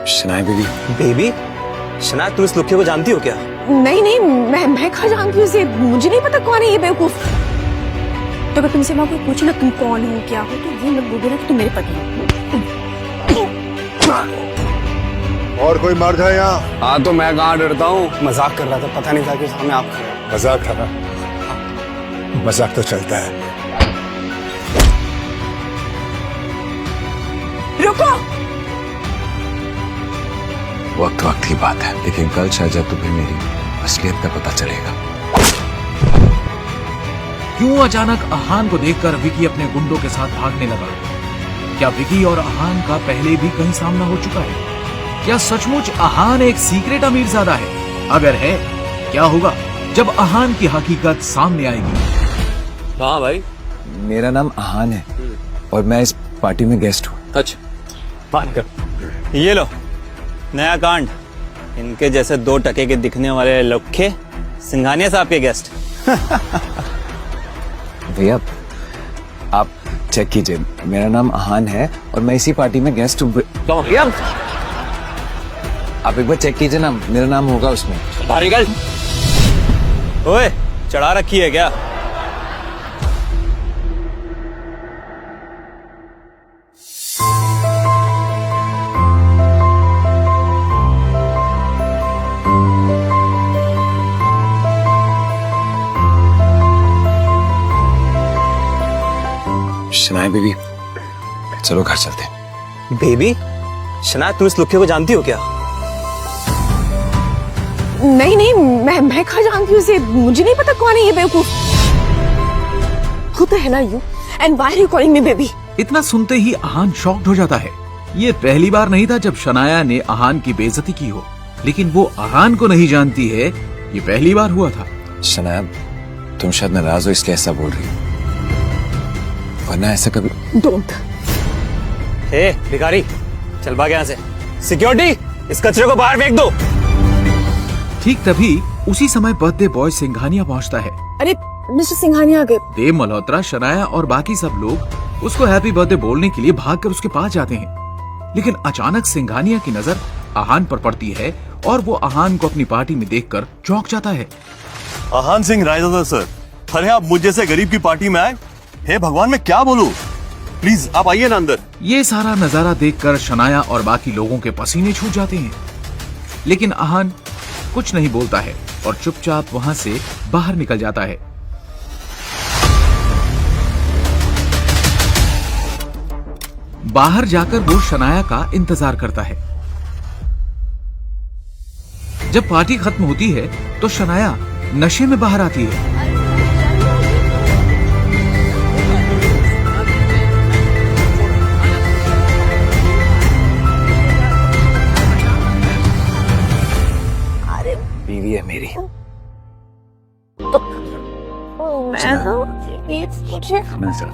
Shanaya baby. Baby? Shanaya, तुम इस लुक्के को जानती हो क्या? नहीं नहीं, मैं कहाँ जानती हूँ उसे, मुझे नहीं पता कौन है ये बेवकूफ। तो अगर तुमसे मैं कोई पूछे ना तुम कौन हो क्या हो, तो ये मत बोलना कि तुम मेरे पति हो। और कोई मर्द है यहाँ? हाँ तो मैं कहाँ डरता हूँ, मजाक कर रहा था, पता नहीं था कि सामने आप खड़े हैं। मजाक कर रहा? मजाक तो चलता है। रुको। वक्त वक्त की बात है, लेकिन कल शायद जब तुम्हें मेरी असलियत का पता चलेगा। क्यों अचानक अहान को देखकर विकी अपने गुंडों के साथ भागने लगा? क्या विकी और अहान का पहले भी कहीं सामना हो चुका है? क्या सचमुच अहान एक सीक्रेट अमीरजादा है? अगर है, क्या होगा जब अहान की हकीकत सामने आएगी? हाँ भाई। मेरा नाम अहान है और मैं इस पार्टी में गेस्ट हूँ। अच्छा, बात कर। ये लो नया कांड। इनके जैसे 2 टके के दिखने वाले लुक्के सिंघानिया साहब के गेस्ट। भैया आप चेक कीजिए, मेरा नाम अहान है और मैं इसी पार्टी में गेस्ट हूँ। भैया आप एक बार चेक कीजिए ना, मेरा नाम होगा उसमें। बाहर निकल। ओए, चढ़ा रखी है क्या? शनाया बेबी, चलो घर चलते हैं। बेबी? शनाया, तुम इस लुक्के को जानती हो क्या? नहीं नहीं, मैं कहाँ जानती हूँ उसे, मुझे नहीं पता कौन है ये बेवकूफ। Who the hell are you? And why are you calling me baby? इतना सुनते ही अहान शॉक्ड हो जाता है। ये पहली बार नहीं था जब शनाया ने अहान की बेइज्जती की हो, लेकिन वो अहान को नहीं जानती है, ये पहली बार हुआ था। शनाया, तुम शायद नाराज हो इसलिए ऐसा बोल रही हो, वरना ऐसा कभी। Don't. हे भिखारी, चल भाग यहाँ से। सिक्योरिटी, इस कचरे को बाहर फेंक दो। ठीक तभी उसी समय बर्थडे बॉय सिंघानिया पहुंचता है। अरे मिस्टर सिंघानिया आ गए। देव मल्होत्रा, शनाया और बाकी सब लोग उसको हैप्पी बर्थडे बोलने के लिए भागकर उसके पास जाते हैं, लेकिन अचानक सिंघानिया की नजर अहान पर पड़ती है और वो अहान को अपनी पार्टी में देखकर चौंक जाता है। अहान सिंह रायजादा सर, अरे आप मुझ जैसे गरीब की पार्टी में आए? हे भगवान, मैं क्या बोलूं? प्लीज आप आइए ना अंदर। ये सारा नजारा देखकर शनाया और बाकी लोगों के पसीने छूट जाते हैं, लेकिन अहान कुछ नहीं बोलता है और चुपचाप वहां से बाहर निकल जाता है। बाहर जाकर वो शनाया का इंतजार करता है। जब पार्टी खत्म होती है तो शनाया नशे में बाहर आती है। बीवी है मेरी। मैं सर।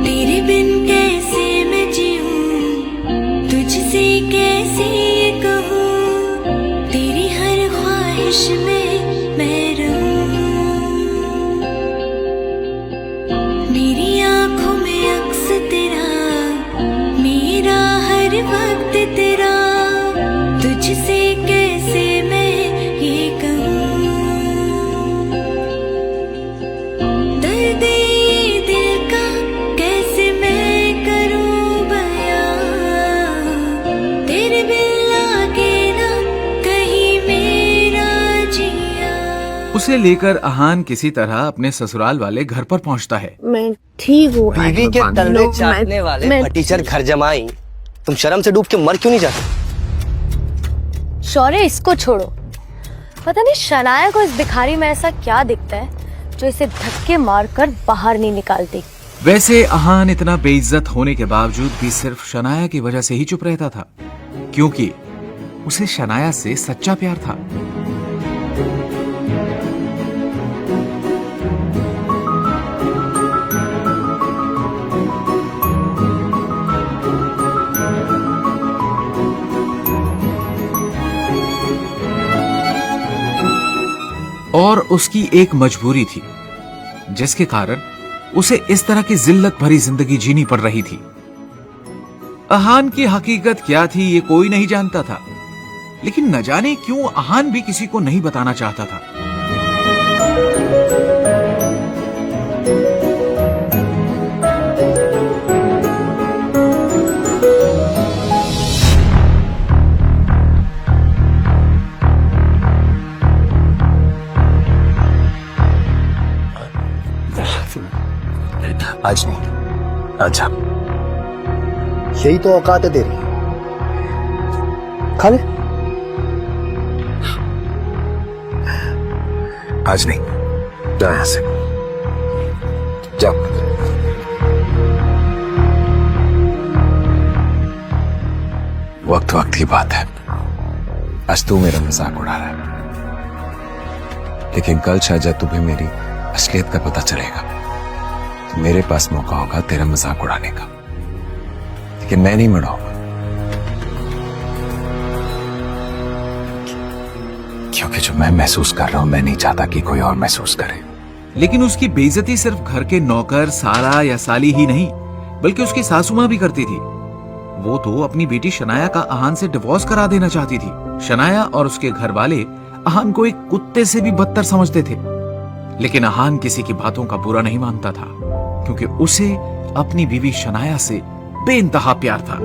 तेरे बिन कैसे मैं जीऊं, तुझसे कैसे ये कहूँ, तेरी हर ख्वाहिश में मैं रहूं। मेरी आंखों में अक्स तेरा, मेरा हर वक्त तेरा, तुझसे कैसे मैं ये कहूँ। दर्द ये दिल का कैसे मैं करूँ बयां, तेरे बिन लागे ना कहीं मेरा जिया। उसे लेकर अहान किसी तरह अपने ससुराल वाले घर पर पहुंचता है। मैं ठीक हूँ। बीवी के तलवे चाटने वाले फटीचर घर जमाई, तुम शर्म से डूब के मर क्यों नहीं जाते? शौर्य, इसको छोड़ो। पता नहीं शनाया को इस भिखारी में ऐसा क्या दिखता है जो इसे धक्के मारकर बाहर नहीं निकालती। वैसे अहान इतना बेइज्जत होने के बावजूद भी सिर्फ शनाया की वजह से ही चुप रहता था, क्योंकि उसे शनाया से सच्चा प्यार था। और उसकी एक मजबूरी थी, जिसके कारण उसे इस तरह की जिल्लत भरी जिंदगी जीनी पड़ रही थी। अहान की हकीकत क्या थी ये कोई नहीं जानता था, लेकिन न जाने क्यों अहान भी किसी को नहीं बताना चाहता था। आज नहीं, आज आप। यही तो औकात है तेरी, खा ले। आज नहीं, जाओ यहां से, जाओ। वक्त वक्त की बात है। आज तू मेरा मजाक उड़ा रहा है, लेकिन कल शायद जब तुम्हें मेरी असलियत का पता चलेगा तो मेरे पास मौका होगा तेरा मजाक उड़ाने का, लेकिन मैं नहीं मनाऊंगा, क्योंकि जो मैं महसूस कर रहा हूं मैं नहीं चाहता कि कोई और महसूस करे। लेकिन उसकी बेइज्जती सिर्फ घर के नौकर, साला या साली ही नहीं, बल्कि उसकी सासू मां भी करती थी। वो तो अपनी बेटी शनाया का अहान से डिवोर्स करा देना चाहती थी। शनाया और उसके घर वाले अहान को एक कुत्ते से भी बदतर समझते थे, लेकिन अहान किसी की बातों का बुरा नहीं मानता था, क्योंकि उसे अपनी बीवी शनाया से बेइंतहा प्यार था।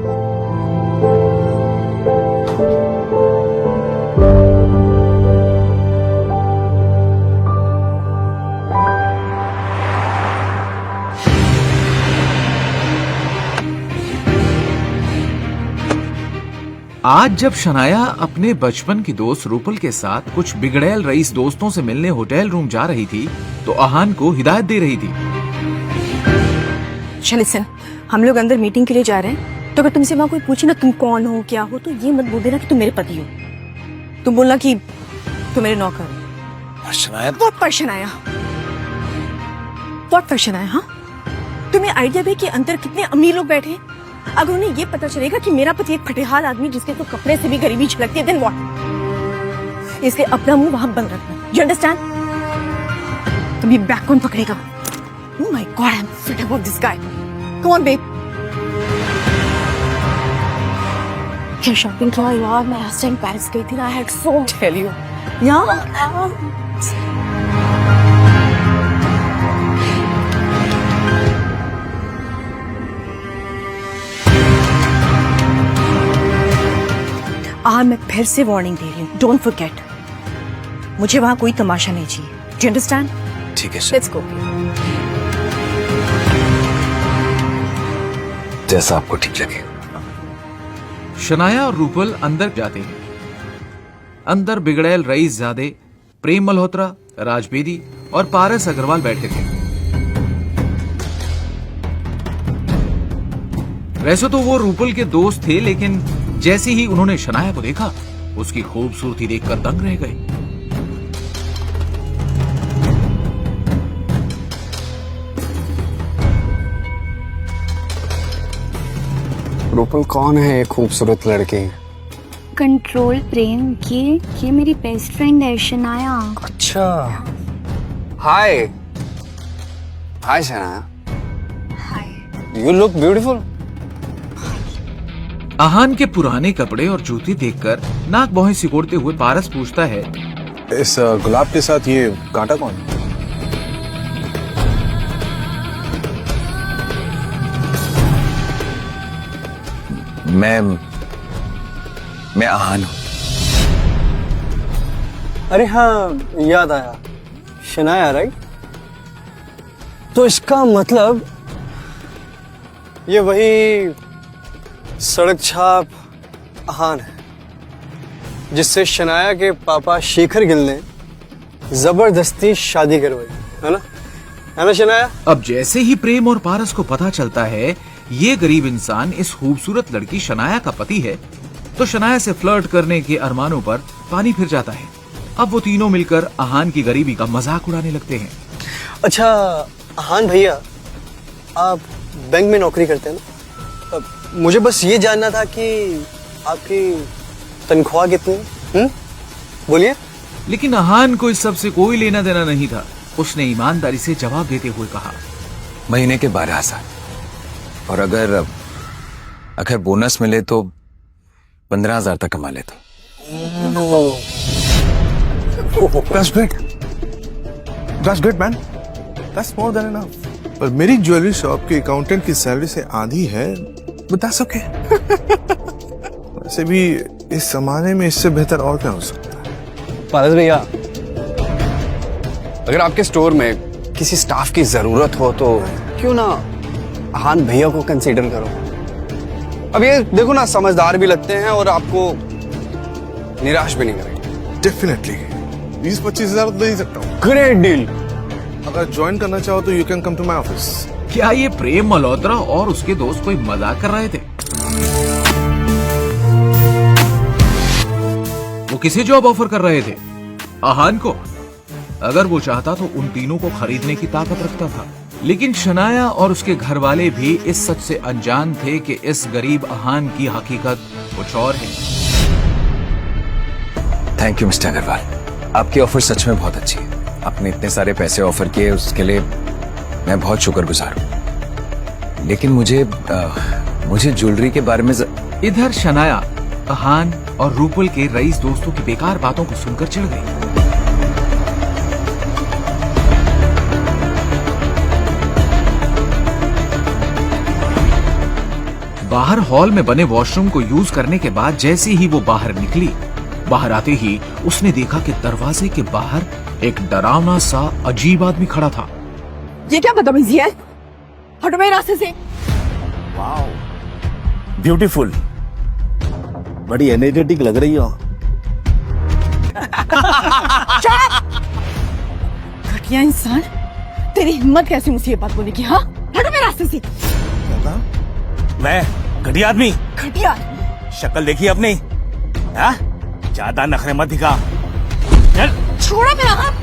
आज जब शनाया अपने बचपन की दोस्त रूपल के साथ कुछ बिगड़ैल रईस दोस्तों से मिलने होटल रूम जा रही थी, तो अहान को हिदायत दे रही थी। लिसन, हम लोग अंदर मीटिंग के लिए जा रहे हैं, तो अगर तुमसे वहां कोई पूछे ना तुम कौन हो क्या हो, तो ये मत बोल देना कि तुम मेरे पति हो। तुम बोलना कि तुम मेरे नौकर हो। शनाया, बहुत पर्शन आया, बहुत पर्शन आया। हाँ, तुम्हें आइडिया भी कि अंदर कितने अमीर लोग बैठे हैं। अगर उन्हें ये पता चलेगा कि मेरा पति एक फटेहाल आदमी जिसके तो कपड़े से भी गरीबी झलकती है, देन व्हाट? इसलिए अपना मुंह वहां बंद रखना। You understand? तुम्हें बैक कौन पकड़ेगा? Oh my God, I'm fed up of this guy. Come on, babe. क्या शॉपिंग किया यार? मैं लास्ट टाइम पेरिस गई थी ना, I had so tell you. Yeah. मैं फिर से वार्निंग दे रही हूँ, डोंट फॉरगेट, मुझे वहां कोई तमाशा नहीं चाहिए। Do you understand? ठीक है, लेट्स गो। जैसा आपको ठीक लगे। शनाया और रूपल अंदर जाते हैं। अंदर बिगड़ैल रईस ज़ादे, प्रेम मल्होत्रा, राज बेदी और पारस अग्रवाल बैठे थे। वैसे तो वो रूपल के दोस्त थे, लेकिन जैसे ही उन्होंने शनाया को देखा, उसकी खूबसूरती देखकर दंग रह गए। रूपल कौन है ये खूबसूरत लड़की? कंट्रोल प्रेम, ये मेरी बेस्ट फ्रेंड है शनाया। अच्छा, hi hi Shanaya. Hi. You look beautiful. Ahaan के पुराने कपड़े और जूते देखकर नाक भौहें सिकोड़ते हुए पारस पूछता है, इस गुलाब के साथ ये कांटा कौन है? मैं अहान हूं। अरे हाँ, याद आया, शनाया राइट? तो इसका मतलब ये वही सड़क छाप अहान है जिससे शनाया के पापा शेखर गिल ने जबरदस्ती शादी करवाई, है ना शनाया? अब जैसे ही प्रेम और पारस को पता चलता है ये गरीब इंसान इस खूबसूरत लड़की शनाया का पति है, तो शनाया से फ्लर्ट करने के अरमानों पर पानी फिर जाता है। अब वो तीनों मिलकर अहान की गरीबी का मजाक उड़ाने लगते हैं। अच्छा अहान भैया, आप बैंक में नौकरी करते हैं ना? मुझे बस ये जानना था कि आपकी तनख्वाह कितनी है? बोलिए। लेकिन अहान को इस सब से कोई लेना देना नहीं था। उसने ईमानदारी से जवाब देते हुए कहा, महीने के 12,000 और अगर बोनस मिले तो 15,000 तक कमा लेता। That's great. That's great, man. That's more than enough. पर मेरी ज्वेलरी शॉप के अकाउंटेंट की सैलरी से आधी है, but that's okay. वैसे भी इस जमाने में इससे बेहतर और क्या हो सकता है? पारस भैया, अगर आपके स्टोर में किसी स्टाफ की जरूरत हो तो क्यों ना आहान भैया को कंसीडर करो। अब ये देखो ना, समझदार भी लगते हैं और आपको निराश भी नहीं करेंगे। Definitely. 20-25,000 तो दे ही सकता हूँ। Great deal. अगर ज्वाइन करना चाहो तो you can come to my office. क्या ये प्रेम मल्होत्रा और उसके दोस्त कोई मजाक कर रहे थे? वो किसे जॉब ऑफर कर रहे थे? आहान को। अगर वो चाहता तो उन तीनों को खरीदने की ताकत रखता था, लेकिन शनाया और उसके घर वाले भी इस सच से अनजान थे कि इस गरीब आहान की हकीकत कुछ और है। थैंक यू मिस्टर अग्रवाल, आपकी ऑफर सच में बहुत अच्छी है। आपने इतने सारे पैसे ऑफर किए, उसके लिए मैं बहुत शुक्रगुजार हूँ। लेकिन मुझे ज्वेलरी के बारे में इधर शनाया आहान और रूपल के रईस दोस्तों की बेकार बातों को सुनकर चिढ़ गई। बाहर हॉल में बने वॉशरूम को यूज करने के बाद जैसे ही वो बाहर निकली, बाहर आते ही उसने देखा कि दरवाजे के बाहर एक डरावना सा अजीब आदमी खड़ा था। ये क्या बदतमीजी है? हटो मेरे रास्ते से। ब्यूटीफुल, बड़ी एनर्जेटिक लग रही हो। घटिया इंसान, तेरी हिम्मत कैसे मुझसे ये बात बोलने की? हाँ, हटो मेरे रास्ते से। मैं घटिया आदमी? घटिया? शक्ल देखी अपनी? हाँ? ज्यादा नखरे मत दिखा। छोड़ा मेरा हाथ।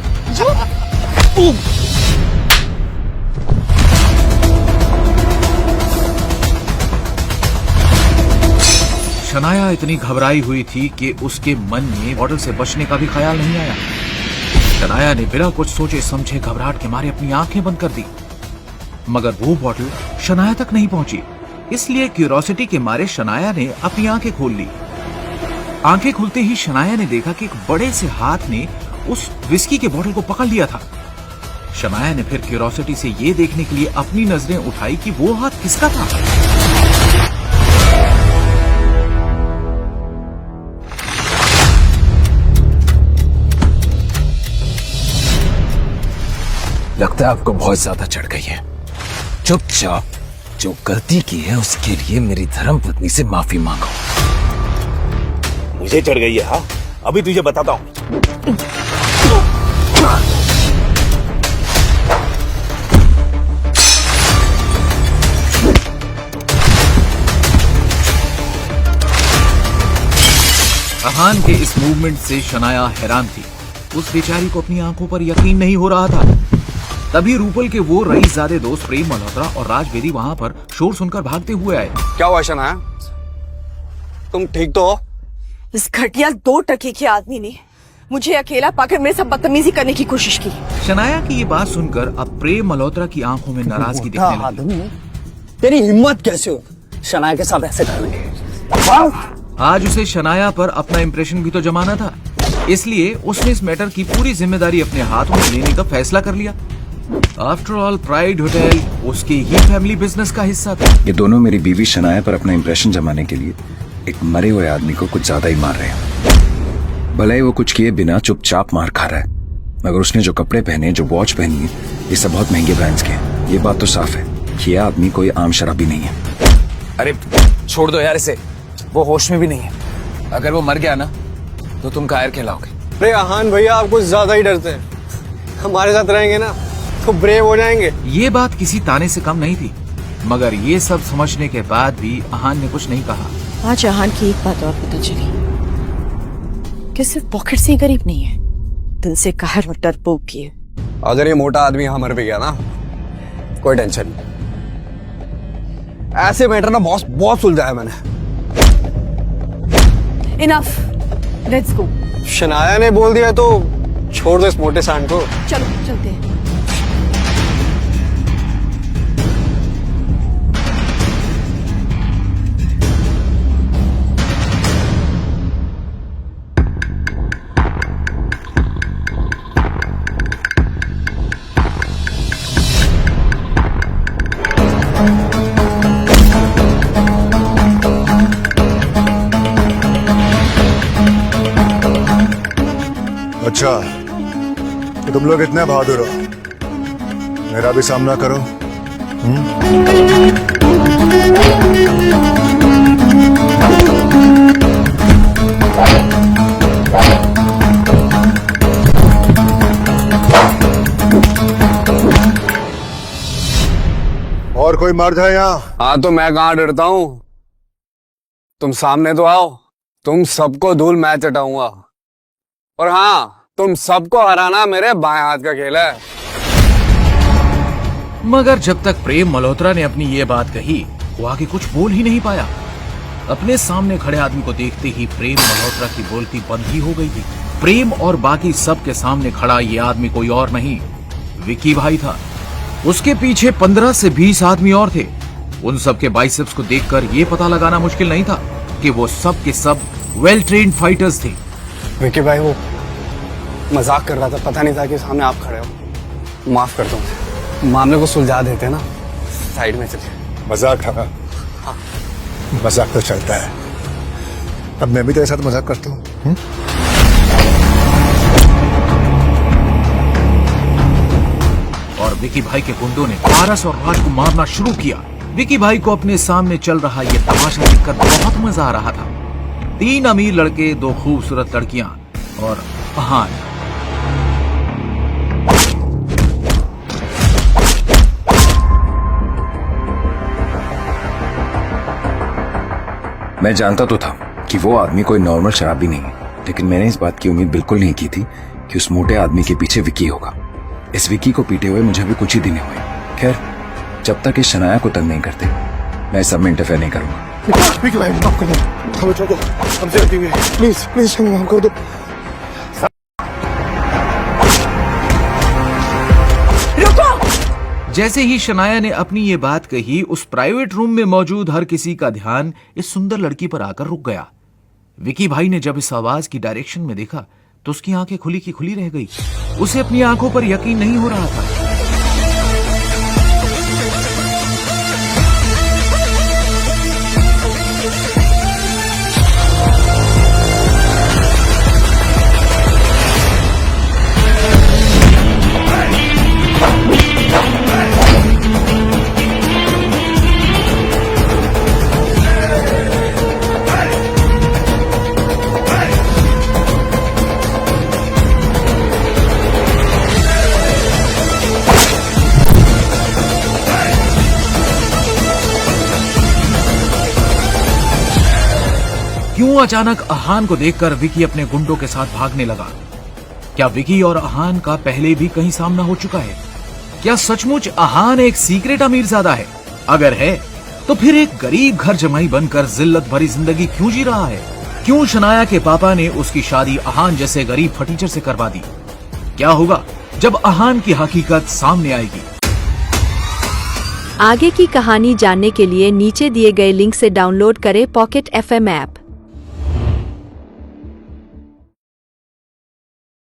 शनाया इतनी घबराई हुई थी कि उसके मन में बॉटल से बचने का भी ख्याल नहीं आया। शनाया ने बिना कुछ सोचे समझे घबराहट के मारे अपनी आंखें बंद कर दी, मगर वो बॉटल शनाया तक नहीं पहुंची। इसलिए क्यूरोसिटी के मारे शनाया ने अपनी आंखें खोल ली। आंखें खुलते ही शनाया ने देखा कि एक बड़े से हाथ ने उस विस्की के बोतल को पकड़ लिया था। शनाया ने फिर क्यूरोसिटी से ये देखने के लिए अपनी नजरें उठाई कि वो हाथ किसका था। लगता है आपको बहुत ज्यादा चढ़ गई है। चुपचाप जो गलती की है उसके लिए मेरी धर्मपत्नी से माफी मांगो। मुझे चढ़ गई है? हाँ, अभी तुझे बताता हूँ। आहान के इस मूवमेंट से शनाया हैरान थी। उस बेचारी को अपनी आंखों पर यकीन नहीं हो रहा था। तभी रूपल के वो रईसजादे दोस्त प्रेम मल्होत्रा और राज बेदी वहां पर शोर सुनकर भागते हुए आए। क्या हुआ शनाया, तुम ठीक तो हो? इस घटिया 2 टके के आदमी ने मुझे अकेला पाकर मेरे साथ बदतमीजी करने की कोशिश की। शनाया की ये बात सुनकर अब प्रेम मल्होत्रा की आंखों में नाराजगी दिखने लगी। तेरी हिम्मत कैसे हो शनाया के साथ ऐसे करने? आज उसे शनाया पर अपना इंप्रेशन भी तो जमाना था, इसलिए उसने इस मैटर की पूरी जिम्मेदारी अपने हाथों में लेने का फैसला कर लिया। आफ्टर ऑल प्राइड होटल उसके ही फैमिली बिजनेस का हिस्सा था। ये दोनों मेरी बीवी शनाया पर अपना इंप्रेशन जमाने के लिए एक मरे हुए आदमी को कुछ ज्यादा ही मार रहे हैं। भले ही वो कुछ किए बिना चुपचाप मार खा रहा है, मगर उसने जो कपड़े पहने, जो वॉच पहनी है, ये सब बहुत महंगे ब्रांड्स के हैं। ये बात तो साफ है कि यह आदमी कोई आम शराबी नहीं है। अरे छोड़ दो यार इसे, वो होश में भी नहीं है। अगर वो मर गया ना तो तुम कायर कहलाओगे। अरे आहान भैया, आप कुछ ज्यादा ही डरते हैं। हमारे साथ रहेंगे ना तो ब्रेव हो जाएंगे। ये बात किसी ताने से कम नहीं थी, मगर ये सब समझने के बाद भी आहान ने कुछ नहीं कहा। आज आहान की एक बात और पता चली कि सिर्फ पॉकेट से ही गरीब नहीं है, दिल से कहर और डरपोक भी है। अगर ये मोटा आदमी यहाँ मर भी गया ना, कोई टेंशन नहीं। ऐसे मैटर ना बहुत सुलझाया है मैंने। Enough, let's go. शनाया ने बोल दिया तो छोड़ दो इस मोटे सांड को। चलो चलते हैं। अच्छा, तो तुम लोग इतने बहादुर हो, मेरा भी सामना करो। और कोई मर्द है यहाँ? हाँ, तो मैं कहाँ डरता हूँ। तुम सामने तो आओ, तुम सबको धूल मैं चटाऊंगा। और हाँ, तुम सबको हराना मेरे बाएं हाथ का खेल है। मगर जब तक प्रेम मल्होत्रा ने अपनी ये बात कही, वो आगे कुछ बोल ही नहीं पाया। अपने सामने खड़े आदमी को देखते ही प्रेम मल्होत्रा की बोलती बंद ही हो गई थी। प्रेम और बाकी सब के सामने खड़ा ये आदमी कोई और नहीं, विकी भाई था। उसके पीछे 15 से 20 आदमी और थे। उन सब के बाइसेप्स को देखकर ये पता लगाना मुश्किल नहीं था कि वो सब के सब वेल ट्रेन्ड फाइटर्स थे। विकी भाई वो मजाक कर रहा था, पता नहीं था कि सामने आप खड़े हो। माफ कर दो, मामले को सुलझा देते ना, साइड में चलिए। मजाक था ना? हाँ। मजाक तो चलता है, अब मैं भी तेरे साथ मजाक करता हूँ। और विकी भाई के गुंडों ने पारस और राज को मारना शुरू किया। विकी भाई को अपने सामने चल रहा ये तमाशा देखकर बहुत मजा आ रहा था। 3 अमीर लड़के, 2 खूबसूरत लड़कियां और अहान। मैं जानता तो था कि वो आदमी कोई नॉर्मल शराबी नहीं है, लेकिन मैंने इस बात की उम्मीद बिल्कुल नहीं की थी कि उस मोटे आदमी के पीछे विकी होगा। इस विकी को पीटे हुए मुझे अभी कुछ ही दिन हुए। खैर, जब तक इस शनाया को तंग नहीं करते, मैं इस सब में इंटरफेयर नहीं करूंगा। विकी भाई, माफ कर दो, हमें छोड़ दो, हमसे गलती हुई है, प्लीज प्लीज हमें माफ कर दो। जैसे ही शनाया ने अपनी ये बात कही, उस प्राइवेट रूम में मौजूद हर किसी का ध्यान इस सुंदर लड़की पर आकर रुक गया। विकी भाई ने जब इस आवाज की डायरेक्शन में देखा तो उसकी आंखें खुली की खुली रह गई। उसे अपनी आंखों पर यकीन नहीं हो रहा था। क्यों अचानक अहान को देखकर विकी अपने गुंडों के साथ भागने लगा? क्या विकी और अहान का पहले भी कहीं सामना हो चुका है? क्या सचमुच अहान एक सीक्रेट अमीरजादा है? अगर है तो फिर एक गरीब घर जमाई बनकर जिल्लत भरी जिंदगी क्यों जी रहा है? क्यों शनाया के पापा ने उसकी शादी अहान जैसे गरीब फटीचर से करवा दी? क्या होगा जब अहान की हकीकत सामने आएगी? आगे की कहानी जानने के लिए नीचे दिए गए लिंक से डाउनलोड करें पॉकेट FM ऐप।